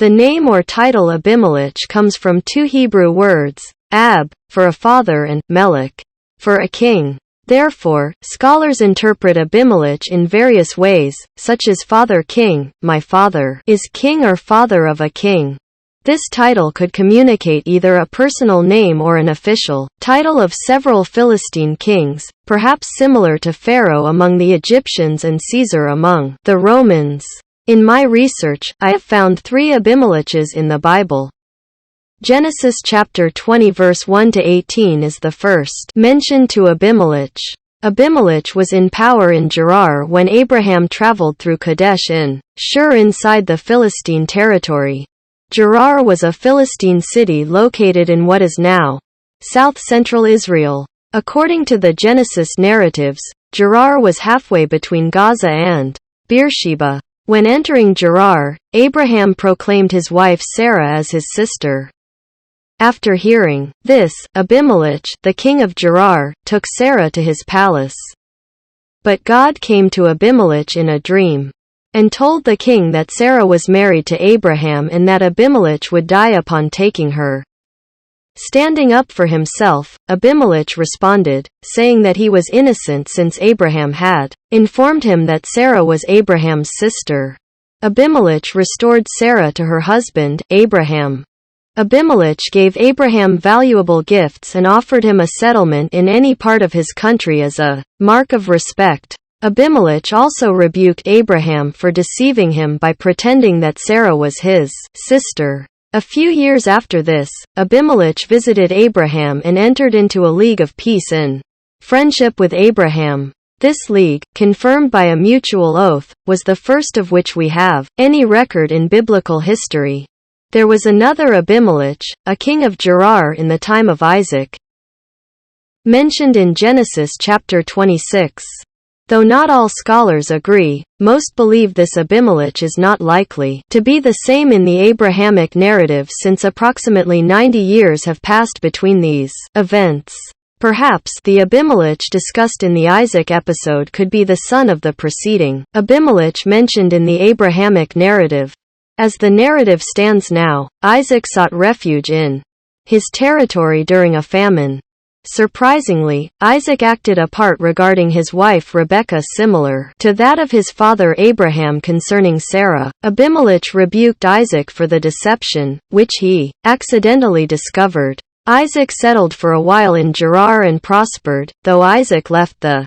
The name or title Abimelech comes from two Hebrew words, Ab, for a father, and Melech, for a king. Therefore, scholars interpret Abimelech in various ways, such as father king, my father is king or father of a king. This title could communicate either a personal name or an official title of several Philistine kings, perhaps similar to Pharaoh among the Egyptians and Caesar among the Romans. In my research, I have found 3 Abimelechs in the Bible. Genesis chapter 20 verse 1 to 18 is the first mention to Abimelech. Abimelech was in power in Gerar when Abraham traveled through Kadesh in Shur inside the Philistine territory. Gerar was a Philistine city located in what is now south-central Israel. According to the Genesis narratives, Gerar was halfway between Gaza and Beersheba. When entering Gerar, Abraham proclaimed his wife Sarah as his sister. After hearing this, Abimelech, the king of Gerar, took Sarah to his palace. But God came to Abimelech in a dream, and told the king that Sarah was married to Abraham and that Abimelech would die upon taking her. Standing up for himself, Abimelech responded, saying that he was innocent since Abraham had informed him that Sarah was Abraham's sister. Abimelech restored Sarah to her husband, Abraham. Abimelech gave Abraham valuable gifts and offered him a settlement in any part of his country as a mark of respect. Abimelech also rebuked Abraham for deceiving him by pretending that Sarah was his sister. A few years after this, Abimelech visited Abraham and entered into a league of peace and friendship with Abraham. This league, confirmed by a mutual oath, was the first of which we have any record in biblical history. There was another Abimelech, a king of Gerar in the time of Isaac, mentioned in Genesis chapter 26. Though not all scholars agree, most believe this Abimelech is not likely to be the same in the Abrahamic narrative since approximately 90 years have passed between these events. Perhaps the Abimelech discussed in the Isaac episode could be the son of the preceding Abimelech mentioned in the Abrahamic narrative. As the narrative stands now, Isaac sought refuge in his territory during a famine. Surprisingly, Isaac acted a part regarding his wife Rebekah similar to that of his father Abraham concerning Sarah. Abimelech rebuked Isaac for the deception, which he accidentally discovered. Isaac settled for a while in Gerar and prospered, though Isaac left the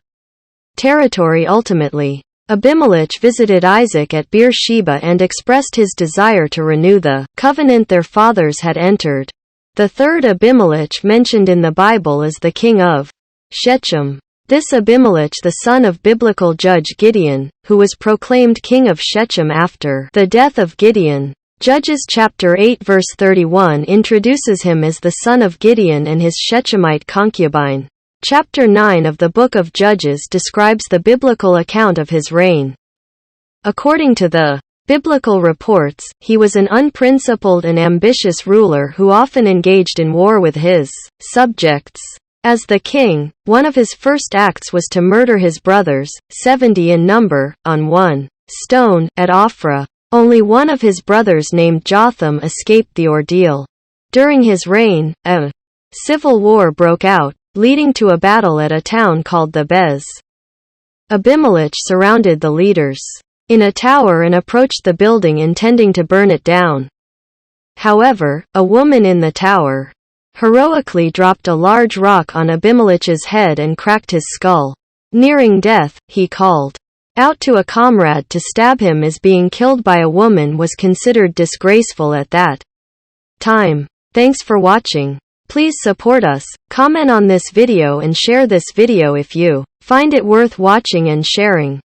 territory ultimately. Abimelech visited Isaac at Beersheba and expressed his desire to renew the covenant their fathers had entered. The third Abimelech mentioned in the Bible is the king of Shechem. This Abimelech, the son of biblical judge Gideon, who was proclaimed king of Shechem after the death of Gideon. Judges chapter 8 verse 31 introduces him as the son of Gideon and his Shechemite concubine. Chapter 9 of the book of Judges describes the biblical account of his reign. According to the biblical reports, he was an unprincipled and ambitious ruler who often engaged in war with his subjects. As the king, one of his first acts was to murder his brothers, 70 in number, on one stone, at Ophrah. Only one of his brothers named Jotham escaped the ordeal. During his reign, a civil war broke out, leading to a battle at a town called the Bez. Abimelech surrounded the leaders in a tower and approached the building intending to burn it down. However, a woman in the tower heroically dropped a large rock on Abimelech's head and cracked his skull. Nearing death, he called out to a comrade to stab him as being killed by a woman was considered disgraceful at that time. Thanks for watching. Please support us, comment on this video and share this video if you find it worth watching and sharing.